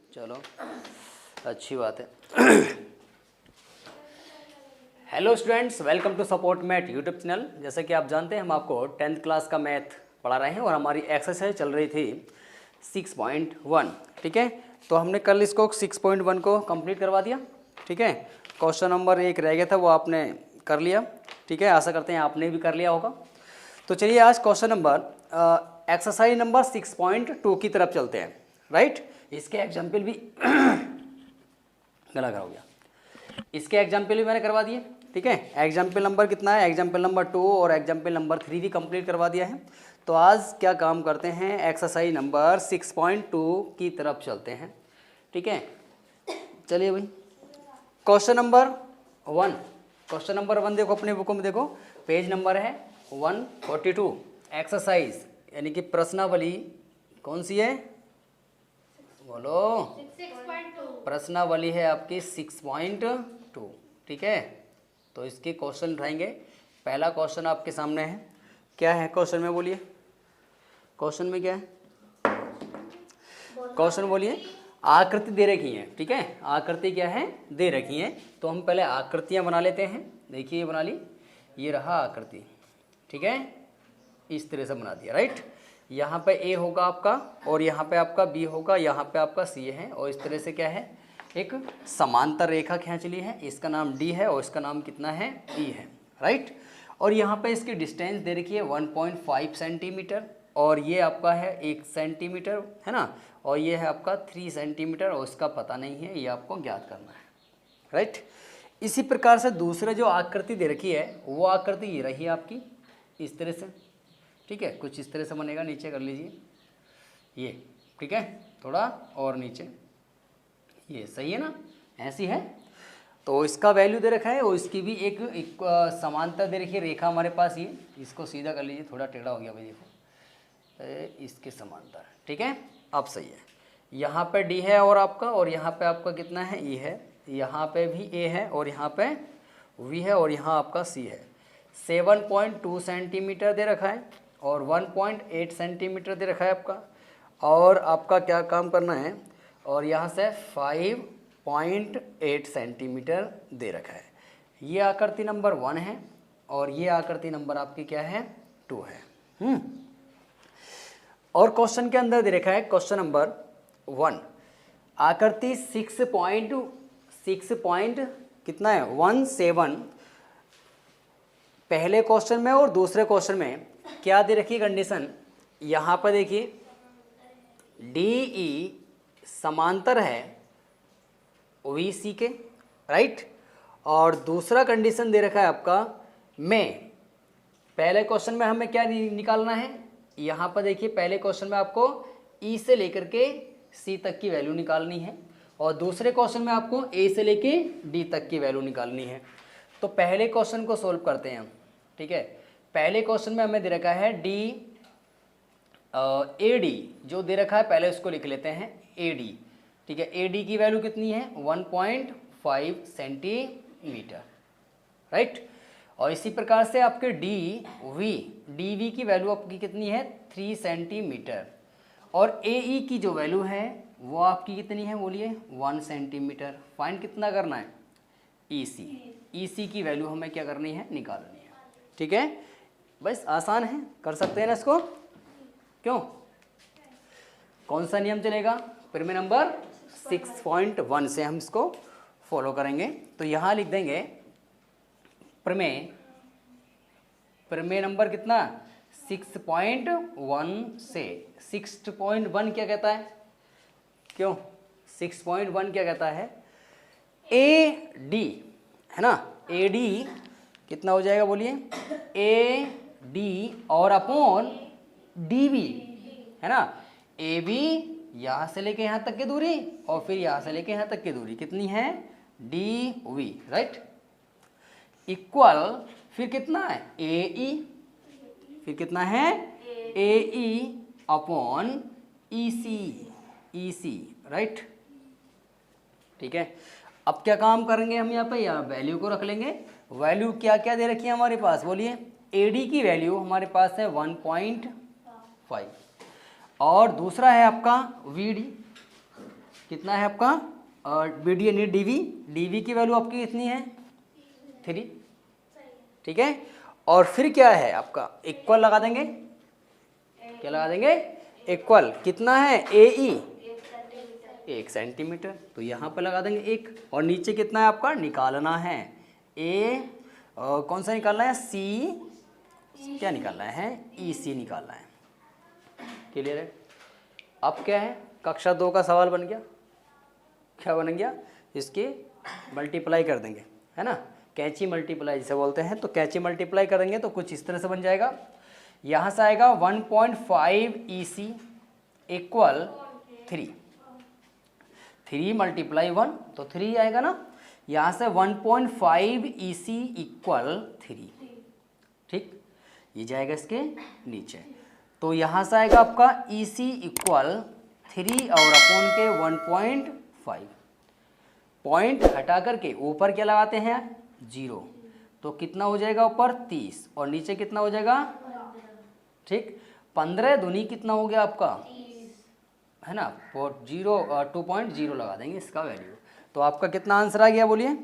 चलो अच्छी बात है। Hello students, welcome to support math YouTube channel. जैसे कि आप जानते हैं हम आपको 10th क्लास का मैथ पढ़ा रहे हैं और हमारी एक्सरसाइज चल रही थी 6.1। ठीक है, तो हमने कल इसको 6.1 को कंप्लीट करवा दिया। ठीक है, क्वेश्चन नंबर 1 रह गया था, वो आपने कर लिया। ठीक है, आशा करते हैं आपने भी कर लिया होगा। तो चलिए आज क्वेश्चन नंबर एक्सरसाइज नंबर 6.2 की तरफ चलते हैं। राइट, इसके एग्जाम्पल भी गला खराब हो गया, इसके एग्जाम्पल भी मैंने करवा दिए। ठीक है, एग्जाम्पल नंबर कितना है, एग्जाम्पल नंबर 2 और एग्जाम्पल नंबर 3 भी कंप्लीट करवा दिया है। तो आज क्या काम करते हैं, एक्सरसाइज नंबर 6.2 की तरफ चलते हैं। ठीक है, चलिए भाई क्वेश्चन नंबर 1। क्वेश्चन नंबर 1 देखो, अपने बुक में देखो, पेज नंबर है 142। एक्सरसाइज यानी कि प्रश्नावली कौन सी है, बोलो। 6.2। प्रश्नावली है आपकी 6.2। ठीक है, तो इसके क्वेश्चन उठाएंगे। पहला क्वेश्चन आपके सामने है, क्या है क्वेश्चन में, बोलिए क्वेश्चन में क्या है। क्वेश्चन बोलिए, आकृति दे रखी है। ठीक है, आकृति क्या है, दे रखी है। तो हम पहले आकृतियां बना लेते हैं। देखिए ये बना ली, ये रहा आकृति। ठीक है, इस तरह से बना दिया। राइट, यहाँ पे ए होगा आपका और यहाँ पे आपका बी होगा, यहाँ पे आपका सी है और इस तरह से क्या है, एक समांतर रेखा खींच ली है। इसका नाम डी है और इसका नाम कितना है, ई है। राइट, और यहाँ पे इसकी डिस्टेंस दे रखी है 1.5 सेंटीमीटर और ये आपका है 1 सेंटीमीटर, है ना, और ये है आपका 3 सेंटीमीटर और इसका पता नहीं है, ये आपको ज्ञात करना है। राइट, इसी प्रकार से दूसरे जो आकृति दे रखी है वो आकृति ये रही आपकी इस तरह से। ठीक है, कुछ इस तरह से बनेगा, नीचे कर लीजिए ये। ठीक है, थोड़ा और नीचे, ये सही है ना, ऐसी है। तो इसका वैल्यू दे रखा है और इसकी भी एक समांतर दे रखी है रेखा हमारे पास। ये इसको सीधा कर लीजिए, थोड़ा टेढ़ा हो गया भाई, देखो इसके समांतर। ठीक है, अब सही है। यहाँ पे डी है और आपका, और यहाँ पे आपका कितना है, ई है। यहाँ पे भी ए है और यहाँ पे वी है और यहाँ आपका सी है। 7.2 सेंटीमीटर दे रखा है और 1.8 सेंटीमीटर दे रखा है आपका, और आपका क्या काम करना है, और यहाँ से 5.8 सेंटीमीटर दे रखा है। ये आकृति नंबर 1 है और ये आकृति नंबर आपकी क्या है, 2 है। और क्वेश्चन के अंदर दे रखा है क्वेश्चन नंबर 1, आकृति 6 पॉइंट कितना है, 17। पहले क्वेश्चन में और दूसरे क्वेश्चन में क्या दे रखी है कंडीशन, यहाँ पर देखिए डी ई समांतर है वी सी के। राइट, और दूसरा कंडीशन दे रखा है आपका में, पहले क्वेश्चन में हमें क्या निकालना है, यहाँ पर देखिए पहले क्वेश्चन में आपको ई से लेकर के सी तक की वैल्यू निकालनी है और दूसरे क्वेश्चन में आपको ए से लेके डी तक की वैल्यू निकालनी है। तो पहले क्वेश्चन को सोल्व करते हैं हम। ठीक है, पहले क्वेश्चन में हमें दे रखा है डी ए डी जो दे रखा है, पहले उसको लिख लेते हैं ए डी। ठीक है, ए डी की वैल्यू कितनी है, 1.5 सेंटीमीटर। राइट, और इसी प्रकार से आपके डी वी की वैल्यू आपकी कितनी है, 3 सेंटीमीटर, और ए ई की जो वैल्यू है वो आपकी कितनी है, बोलिए 1 सेंटीमीटर। फाइंड कितना करना है, ई सी की वैल्यू हमें क्या करनी है, निकालनी है। ठीक है, बस आसान है, कर सकते हैं ना इसको। क्यों, कौन सा नियम चलेगा, प्रमेय नंबर 6.1 से हम इसको फॉलो करेंगे। तो यहाँ लिख देंगे प्रमेय नंबर कितना, 6.1 से। 6.1 क्या कहता है, क्यों 6.1 क्या कहता है, ए डी, है ना, ए डी कितना हो जाएगा, बोलिए ए डी और अपॉन डी वी, है ना। ए बी यहाँ से लेके यहाँ तक की दूरी और फिर यहाँ से लेके यहाँ तक की दूरी कितनी है, डी वी। राइट, इक्वल फिर कितना है, ए ई, फिर कितना है, ए ई अपॉन ई सी। राइट, ठीक है। अब क्या काम करेंगे हम, यहाँ पे यहाँ वैल्यू को रख लेंगे। वैल्यू क्या क्या दे रखी है हमारे पास, बोलिए ए डी की वैल्यू हमारे पास है 1.5 और दूसरा है आपका वी डी, कितना है आपका बी डी यानी डी वी, डी वी की वैल्यू आपकी कितनी है 3, ठीक है। और फिर क्या है आपका इक्वल लगा देंगे, क्या लगा देंगे इक्वल, कितना है ए ई 1 सेंटीमीटर, तो यहाँ पर लगा देंगे 1। और नीचे कितना है आपका निकालना है ए, कौन सा निकालना है सी, क्या निकालना है ई सी निकालना है। क्लियर है। अब क्या है कक्षा 2 का सवाल बन गया, क्या बन गया, इसके मल्टीप्लाई कर देंगे, है ना, कैंची मल्टीप्लाई जिसे बोलते हैं। तो कैंची मल्टीप्लाई करेंगे तो कुछ इस तरह से बन जाएगा, यहाँ से आएगा 1.5 EC इक्वल 3, 3 × 1 तो 3 आएगा ना, यहाँ से 1.5 EC इक्वल 3, ठीक, ये जाएगा इसके नीचे। तो यहाँ से आएगा आपका EC इक्वल 3 और अपोन के 1.5, पॉइंट हटा करके ऊपर क्या लगाते हैं 0, तो कितना हो जाएगा ऊपर 30 और नीचे कितना हो जाएगा, ठीक, 15 दूनी कितना हो गया आपका, है ना, 2.0 लगा देंगे इसका वैल्यू। तो आपका कितना आंसर आ गया बोलिए,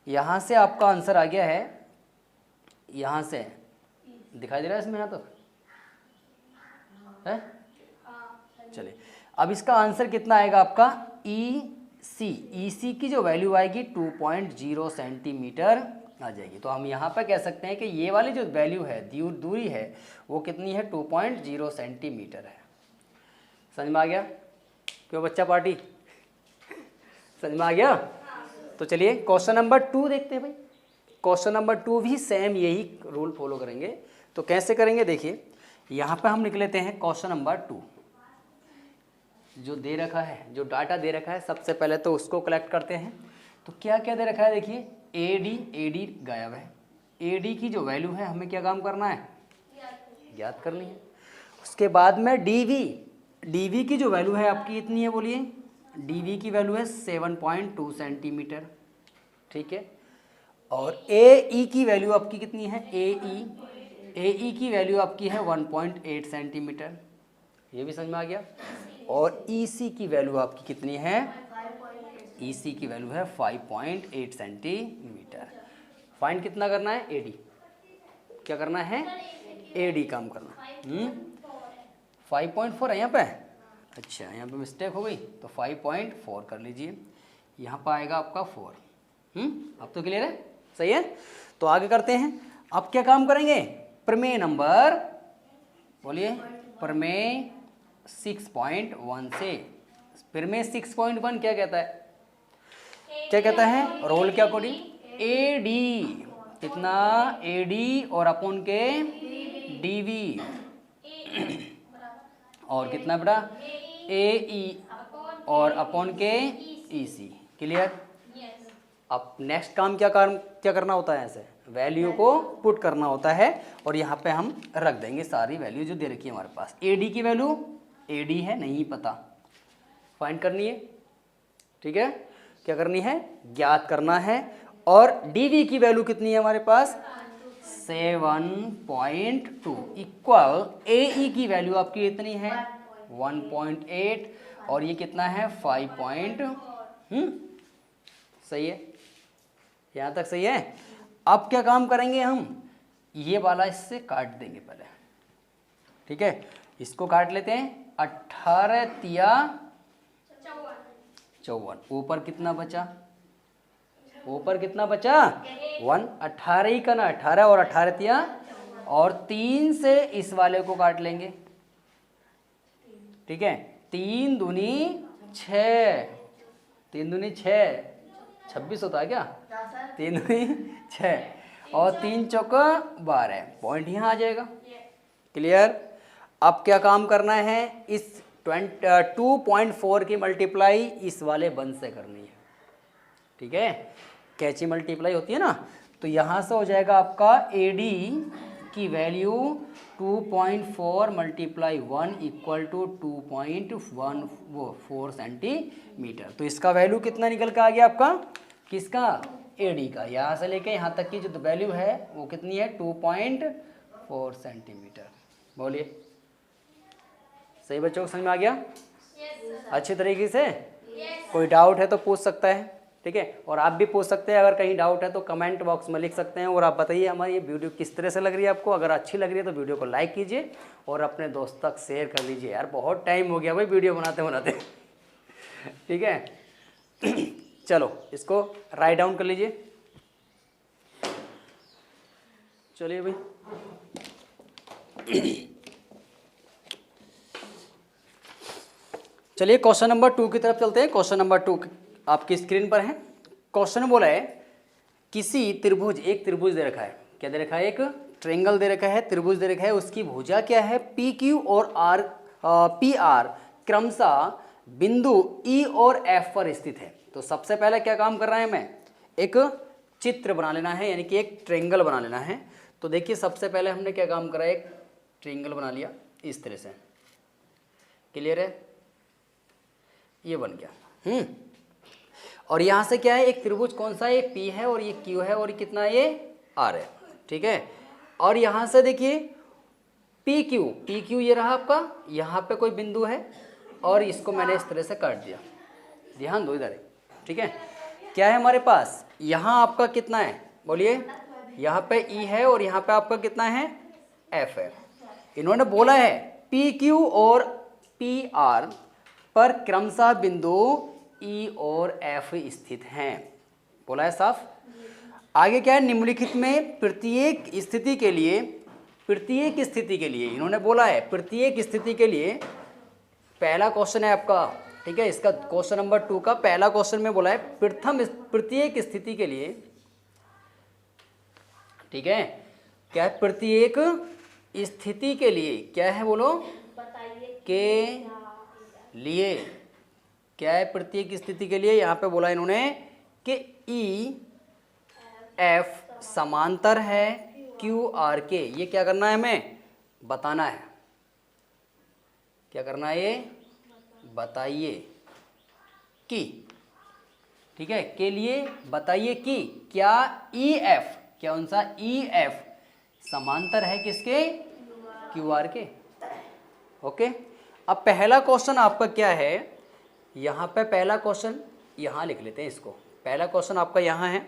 यहाँ से आपका आंसर आ गया है, यहाँ से दिखाई दे रहा है इसमें, यहाँ तक है, चलिए अब इसका आंसर कितना आएगा आपका ई सी की जो वैल्यू आएगी 2.0 सेंटीमीटर आ जाएगी। तो हम यहाँ पर कह सकते हैं कि ये वाली जो वैल्यू है दूरी है वो कितनी है 2.0 सेंटीमीटर है। समझ में आ गया, क्यों बच्चा पार्टी, समझ में आ गया। तो चलिए क्वेश्चन नंबर 2 देखते हैं भाई। क्वेश्चन नंबर 2 भी सेम यही रूल फॉलो करेंगे। तो कैसे करेंगे देखिए, यहाँ पे हम लिख लेते हैं क्वेश्चन नंबर 2, जो दे रखा है, जो डाटा दे रखा है सबसे पहले तो उसको कलेक्ट करते हैं। तो क्या क्या दे रखा है देखिए, ए डी गायब है, ए डी की जो वैल्यू है हमें क्या काम करना है ज्ञात करनी है। उसके बाद में डी वी की जो वैल्यू है आपकी इतनी है बोलिए, डी वी की वैल्यू है 7.2 सेंटीमीटर, ठीक है। और ए ई की वैल्यू आपकी कितनी है, ए ई की वैल्यू आपकी है 1.8 सेंटीमीटर, ये भी समझ में आ गया। और ई सी की वैल्यू आपकी कितनी है, ई सी की वैल्यू है 5.8 सेंटीमीटर। फाइंड कितना करना है, ए डी, क्या करना है ए डी काम करना, 5.4 है यहाँ पे, अच्छा यहाँ पे मिस्टेक हो गई तो 5.4 कर लीजिए, यहाँ पर आएगा आपका 4। अब तो क्लियर है, सही है। तो आगे करते हैं, अब क्या काम करेंगे, प्रमेय नंबर बोलिए, प्रमेय 6.1 से। प्रमेय 6.1 क्या कहता है, क्या कहता है, रोल के अकॉर्डिंग ए डी, कितना ए डी और अपोन के डी वी, और कितना बेटा ए ई और अपोन के ई सी। क्लियर। अब नेक्स्ट काम क्या करना होता है, ऐसे वैल्यू को पुट करना होता है और यहाँ पे हम रख देंगे सारी वैल्यू जो दे रखी है हमारे पास। ए डी की वैल्यू ए डी है नहीं पता, फाइंड करनी है, ठीक है, क्या करनी है ज्ञात करना है। और डी वी की वैल्यू कितनी है हमारे पास 7.2 इक्वल ए ई की वैल्यू आपकी इतनी है 1.8 और ये कितना है 5. सही है, यहाँ तक सही है। अब क्या काम करेंगे हम, ये वाला इससे काट देंगे पहले, ठीक है, इसको काट लेते हैं। 18 तिया 54, ऊपर कितना बचा, ऊपर कितना बचा 1, 18 ही का ना, 18 और 18 तिया, और 3 से इस वाले को काट लेंगे, ठीक है। 3 दूनी 6, 3 दूनी 6, 26 होता है क्या, 3 दूनी 6 और 3 चौका 12, पॉइंट यहाँ आ जाएगा। क्लियर। अब क्या काम करना है, इस 2.4 की मल्टीप्लाई इस वाले बंद से करनी है, ठीक है, कैची मल्टीप्लाई होती है ना। तो यहाँ से हो जाएगा आपका ए डी की वैल्यू 2.4 × 1 इक्वल टू 2.14 सेंटीमीटर। तो इसका वैल्यू कितना निकल के आ गया आपका, किसका ए डी का, यहाँ से लेके यहाँ तक की जो वैल्यू है वो कितनी है 2.4 सेंटीमीटर। बोलिए, सही बच्चों को समझ में आ गया अच्छे तरीके से। कोई डाउट है तो पूछ सकता है, ठीक है। और आप भी पूछ सकते हैं, अगर कहीं डाउट है तो कमेंट बॉक्स में लिख सकते हैं। और आप बताइए हमारी ये वीडियो किस तरह से लग रही है आपको। अगर अच्छी लग रही है तो वीडियो को लाइक कीजिए और अपने दोस्त तक शेयर कर लीजिए। यार बहुत टाइम हो गया भाई वीडियो बनाते बनाते, ठीक है। चलो इसको राइट डाउन कर लीजिए। चलिए भाई, चलिए क्वेश्चन नंबर 2 की तरफ चलते हैं। क्वेश्चन नंबर 2 आपकी स्क्रीन पर है। क्वेश्चन बोला है किसी त्रिभुज, एक त्रिभुज दे रखा है, क्या दे रखा है, एक ट्रायंगल दे रखा है, त्रिभुज दे रखा है, उसकी भुजा क्या है, पी क्यू और आर पी आर क्रमशः बिंदु ई और एफ पर स्थित है। तो सबसे पहले क्या काम कर रहा है, हमें एक चित्र बना लेना है, यानी कि एक ट्रायंगल बना लेना है। तो देखिए सबसे पहले हमने क्या काम करा, एक ट्रायंगल बना लिया इस तरह से, क्लियर है, ये बन गया। और यहाँ से क्या है, एक त्रिभुज कौन सा है, ये पी है और ये क्यू है और ये कितना है, ये आर है, ठीक है। और यहाँ से देखिए पी क्यू ये रहा आपका, यहाँ पे कोई बिंदु है और इसको मैंने इस तरह से काट दिया, ध्यान दो इधर, ठीक है। क्या है हमारे पास, यहाँ आपका कितना है, बोलिए, यहाँ पे ई है और यहाँ पे आपका कितना है, एफ है। इन्होंने बोला है पी क्यू और पी आर पर क्रमशः बिंदु ई और एफ स्थित हैं, बोला है साफ। आगे क्या है, निम्नलिखित में प्रत्येक स्थिति के लिए इन्होंने बोला है, प्रत्येक स्थिति के लिए, पहला क्वेश्चन है आपका, ठीक है, इसका क्वेश्चन नंबर 2 का पहला क्वेश्चन में बोला है प्रत्येक स्थिति के लिए, ठीक है, क्या है, प्रत्येक स्थिति के लिए क्या है, बोलो, के लिए क्या है, प्रत्येक स्थिति के लिए यहाँ पे बोला इन्होंने कि ई एफ समांतर है क्यू आर के। ये क्या करना है, हमें बताना है, क्या करना है, ये बताइए कि, ठीक है, के लिए बताइए कि क्या ई एफ, क्या उनसा ई एफ समांतर है किसके, क्यू आर के। ओके, अब पहला क्वेश्चन आपका क्या है, यहाँ पे पहला क्वेश्चन यहाँ लिख लेते हैं इसको। पहला क्वेश्चन आपका यहाँ है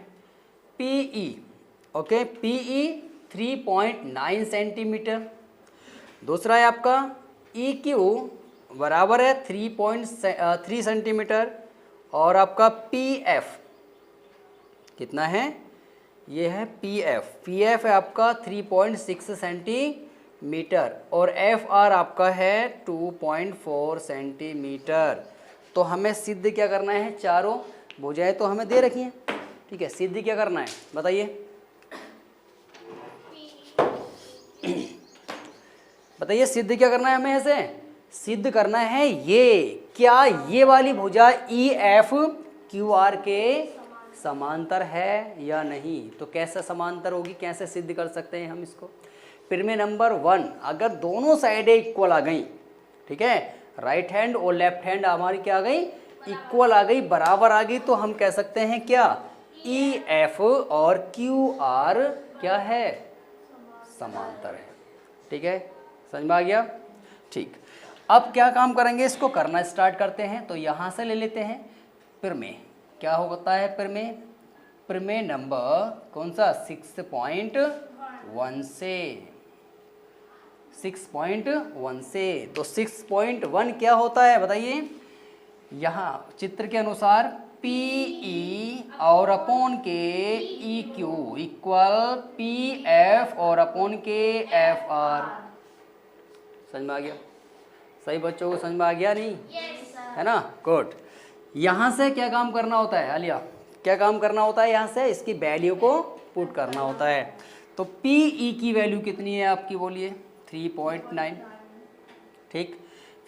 पीई, ओके, पीई 3.9 सेंटीमीटर। दूसरा है आपका ई क्यू बराबर है 3.3 सेंटीमीटर। और आपका पी एफ कितना है, ये है पी एफ है आपका 3.6 सेंटीमीटर और एफ आर आपका है 2.4 सेंटीमीटर। तो हमें सिद्ध क्या करना है, चारों भुजाएं तो हमें दे रखी हैं, ठीक है, सिद्ध क्या करना है बताइए, बताइए सिद्ध क्या करना है हमें, ऐसे सिद्ध करना है ये, क्या ये वाली भुजा ई एफ क्यू आर के समांतर है या नहीं। तो कैसे समांतर होगी, कैसे सिद्ध कर सकते हैं हम इसको। प्रमेय नंबर 1, अगर दोनों साइडें इक्वल आ गई, ठीक है, राइट हैंड और लेफ्ट हैंड हमारी क्या आ गई, इक्वल आ गई, बराबर आ गई, तो हम कह सकते हैं क्या, ई एफ और क्यू आर क्या है, समांतर है, ठीक है, समझ में आ गया, ठीक। अब क्या काम करेंगे, इसको करना स्टार्ट करते हैं। तो यहाँ से ले लेते हैं प्रमेय, क्या होता है प्रमेय, प्रमेय नंबर कौन सा, 6.1 से, 6.1 से। तो 6.1 क्या होता है बताइए, यहाँ चित्र के अनुसार पी ई और अपॉन के E Q equal P F और अपॉन के एफ आर। समझ में आ गया, सही बच्चों को समझ में आ गया नहीं, है ना, गुड। यहाँ से क्या काम करना होता है आलिया, क्या काम करना होता है, यहाँ से इसकी वैल्यू को पुट करना होता है। तो पी ई की वैल्यू कितनी है आपकी, बोलिए 3.9, ठीक।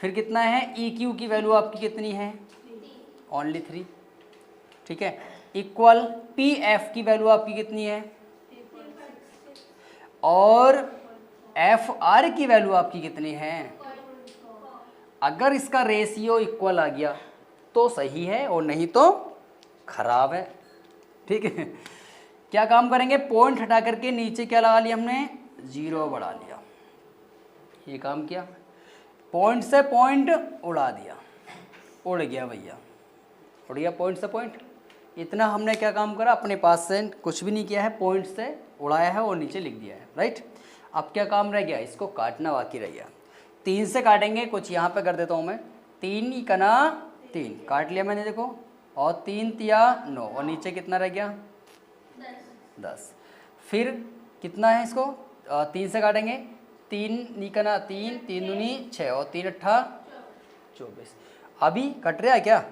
फिर कितना है, ई क्यू की वैल्यू आपकी कितनी है, ओनली 3, ठीक है, इक्वल पी एफ की वैल्यू आपकी कितनी है, और एफ आर की वैल्यू आपकी कितनी है। अगर इसका रेशियो इक्वल आ गया तो सही है और नहीं तो खराब है, ठीक है। क्या काम करेंगे, पॉइंट हटा करके नीचे क्या लगा लिया हमने, 0 बढ़ा लिया, ये काम किया, पॉइंट से पॉइंट उड़ा दिया, उड़ गया भैया, उड़ गया पॉइंट से पॉइंट। इतना हमने क्या काम करा, अपने पास से कुछ भी नहीं किया है, पॉइंट से उड़ाया है और नीचे लिख दिया है, राइट। अब क्या काम रह गया, इसको काटना बाकी रह गया। 3 से काटेंगे, कुछ यहाँ पे कर देता हूँ मैं, 3 कना 3 काट लिया मैंने, देखो, और 3 तिया 9, और नीचे कितना रह गया 10। फिर कितना है इसको 3 से काटेंगे, 3 कना 3, 3 दूनी 6 और 3 अट्ठा 24। अभी कट रहा है क्या,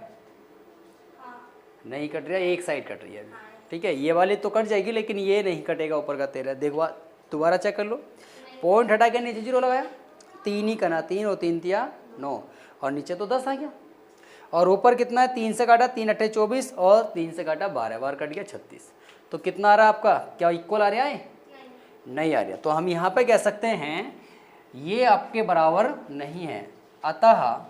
नहीं कट रहा है, एक साइड कट रही है अभी, ठीक है। ये वाली तो कट जाएगी लेकिन ये नहीं कटेगा ऊपर का 13। देखो दोबारा चेक कर लो, पॉइंट हटा के नीचे 0 लगाया, 3 कना 3 और 3 तिया 9 और नीचे तो 10 आ गया। और ऊपर कितना है, 3 से काटा 3 अट्ठे 24 और 3 से काटा 12 बार कट गया 36। तो कितना आ रहा है आपका, क्या इक्वल आ रहा है, नहीं आ रहा। तो हम यहाँ पे कह सकते हैं ये आपके बराबर नहीं है। अतः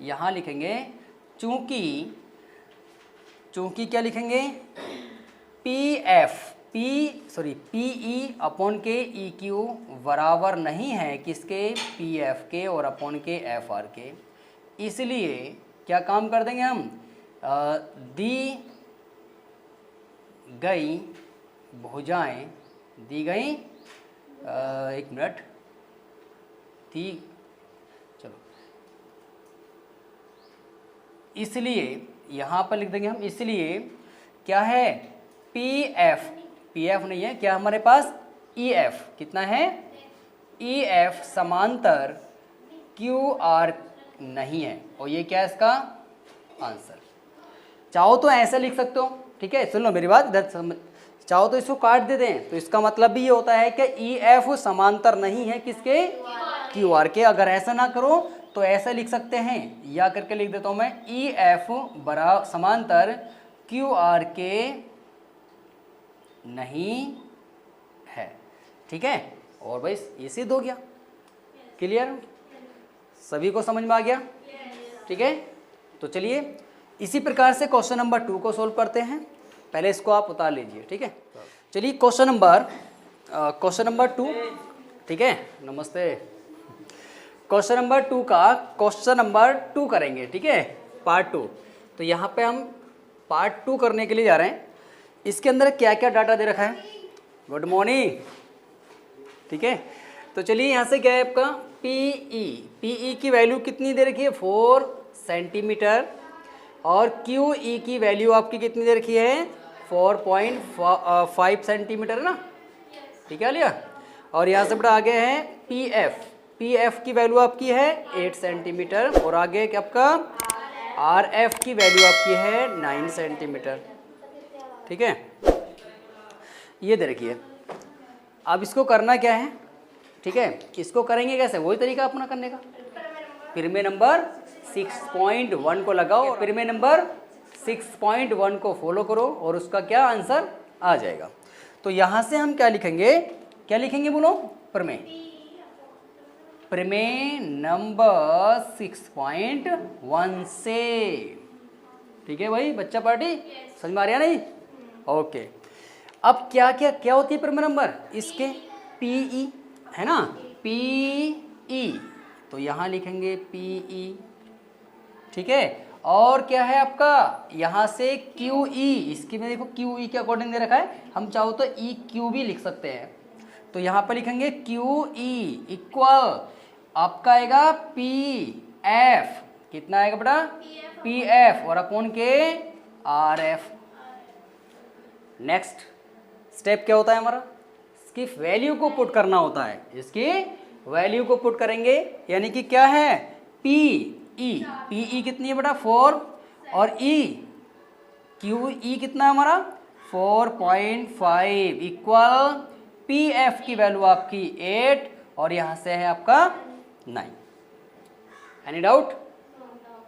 यहाँ लिखेंगे चूंकि क्या लिखेंगे, PE अपॉन के EQ बराबर नहीं है किसके, PF के और अपॉन के FR के। इसलिए क्या काम कर देंगे हम, दी गई भुजाएं, दी गई एक मिनट, चलो, इसलिए यहाँ पर लिख देंगे हम, इसलिए क्या है, PF नहीं है, क्या हमारे पास EF कितना है, EF समांतर QR नहीं है, और ये क्या है इसका आंसर। चाहो तो ऐसे लिख सकते हो, ठीक है, सुन लो मेरी बात, इधर चाहो तो इसको काट देते हैं, तो इसका मतलब भी ये होता है कि EF समांतर नहीं है किसके, QR के। अगर ऐसा ना करो तो ऐसा लिख सकते हैं, या करके लिख देता हूं मैं, EF बराबर समांतर QR के नहीं है, ठीक है। और भाई ये सिद्ध हो गया, क्लियर, सभी को समझ में आ गया, ठीक है। तो चलिए इसी प्रकार से क्वेश्चन नंबर 2 को सोल्व करते हैं। पहले इसको आप उतार लीजिए, ठीक है। चलिए क्वेश्चन नंबर 2, ठीक है, नमस्ते। क्वेश्चन नंबर 2 का क्वेश्चन नंबर 2 करेंगे, ठीक है, पार्ट 2। तो यहाँ पे हम पार्ट 2 करने के लिए जा रहे हैं। इसके अंदर क्या क्या डाटा दे रखा है, गुड मॉर्निंग, ठीक है। तो चलिए यहाँ से क्या है आपका PE की वैल्यू कितनी दे रखी है, 4 सेंटीमीटर, और QE की वैल्यू आपकी कितनी दे रखी है, 4.5 सेंटीमीटर है ना, ठीक है लिया। और यहाँ से बड़ा आगे है PF की वैल्यू आपकी है 8 सेंटीमीटर, और आगे आपका RF की वैल्यू आपकी है 9 सेंटीमीटर, ठीक है। ये दे रखी है। अब इसको करना क्या है, ठीक है, इसको करेंगे कैसे, वही तरीका अपना करने का। पिरमे नंबर 6.1 को लगाओ, पिरमे नंबर 6.1 को फॉलो करो और उसका क्या आंसर आ जाएगा। तो यहाँ से हम क्या लिखेंगे बोलो, प्रमेय नंबर 6.1 से, ठीक है भाई, बच्चा पार्टी समझ में आ रहा नहीं, ओके। अब क्या होती है प्रमेय नंबर, इसके PE है ना, PE, तो यहाँ लिखेंगे PE, ठीक है। और क्या है आपका, यहाँ से QE, इसकी में देखो QE के अकॉर्डिंग दे रखा है, हम चाहो तो EQ भी लिख सकते हैं। तो यहाँ पर लिखेंगे QE इक्वल आपका आएगा PF, कितना आएगा बेटा, PF और अपॉन के RF। नेक्स्ट स्टेप क्या होता है हमारा, इसकी वैल्यू को पुट करना होता है, इसकी वैल्यू को पुट करेंगे, यानी कि क्या है PE कितनी है बेटा 4, और QE कितना है हमारा 4.5 इक्वल PF की वैल्यू आपकी 8, और यहाँ से है आपका 9। Any doubt,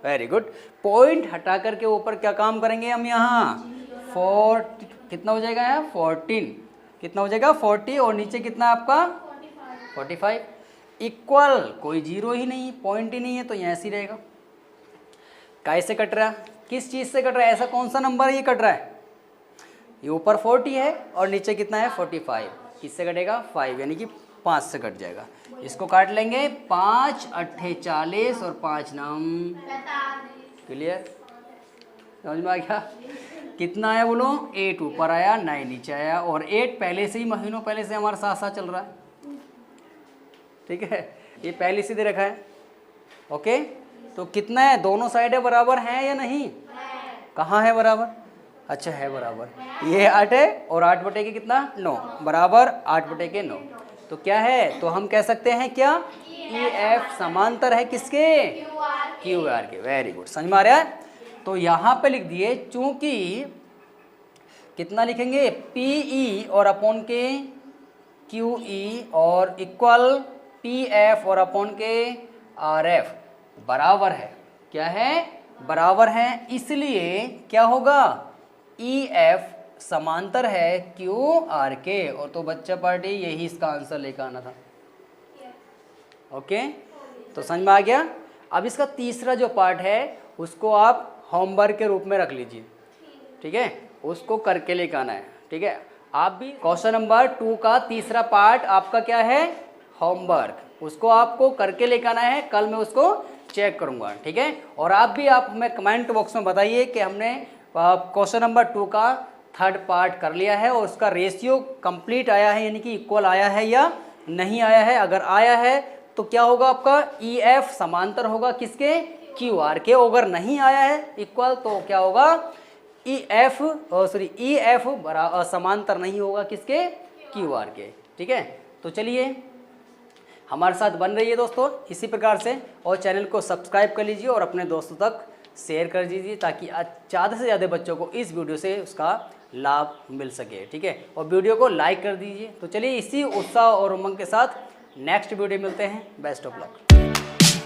very good. Point हटा करके ऊपर क्या काम करेंगे हम, यहाँ 4 कितना हो जाएगा, यहाँ 14 कितना हो जाएगा 40, और नीचे कितना आपका 45 इक्वल, कोई जीरो ही नहीं, पॉइंट ही नहीं है, तो यहाँ ऐसे ही रहेगा। कैसे कट रहा है, किस चीज़ से कट रहा है, ऐसा कौन सा नंबर ये कट रहा है, ये ऊपर 40 है और नीचे कितना है 45, किससे कटेगा 5, यानी कि 5 से कट जाएगा। इसको काट लेंगे, 5 अट्ठे 40 और 5 9, क्लियर, समझ में आ गया? कितना आया बोलो? 8 ऊपर आया, 9 नीचे आया, और 8 पहले से ही महीनों पहले से हमारे साथ साथ चल रहा है, ठीक है, ये पहले से दे रखा है। ओके, तो कितना है? दोनों साइडें बराबर हैं या नहीं? कहाँ है बराबर? अच्छा है बराबर, ये 8 है और 8 बटे के कितना? 9, बराबर 8 बटे के 9। तो क्या है? तो हम कह सकते हैं क्या? EF समांतर है किसके? QR के। वेरी गुड, समझ में आ रहा है? तो यहाँ पे लिख दिए, चूंकि कितना लिखेंगे? PE और अपॉन के QE और इक्वल PF और अपॉन के RF बराबर है। क्या है? बराबर है, इसलिए क्या होगा? EF समांतर है QR के। और तो बच्चा पार्टी यही इसका आंसर लेकर आना था। ओके, तो समझ में आ गया? अब इसका तीसरा जो पार्ट है उसको आप होमवर्क के रूप में रख लीजिए, ठीक है, उसको करके लेकर आना है, ठीक है। आप भी क्वेश्चन नंबर 2 का तीसरा पार्ट आपका क्या है? होमवर्क, उसको आपको करके लेकर आना है, कल मैं उसको चेक करूंगा, ठीक है। और आप भी आप हमें कमेंट बॉक्स में बताइए कि हमने क्वेश्चन नंबर 2 का थर्ड पार्ट कर लिया है और उसका रेशियो कंप्लीट आया है, यानी कि इक्वल आया है या नहीं आया है। अगर आया है तो क्या होगा आपका? EF समांतर होगा किसके? QR के। अगर नहीं आया है इक्वल तो क्या होगा? EF समांतर नहीं होगा किसके? QR के, ठीक है। तो चलिए हमारे साथ बन रही है दोस्तों इसी प्रकार से, और चैनल को सब्सक्राइब कर लीजिए और अपने दोस्तों तक शेयर कर दीजिए ताकि ज़्यादा से ज़्यादा बच्चों को इस वीडियो से उसका लाभ मिल सके, ठीक है। और वीडियो को लाइक कर दीजिए। तो चलिए इसी उत्साह और उमंग के साथ नेक्स्ट वीडियो मिलते हैं। Best of luck.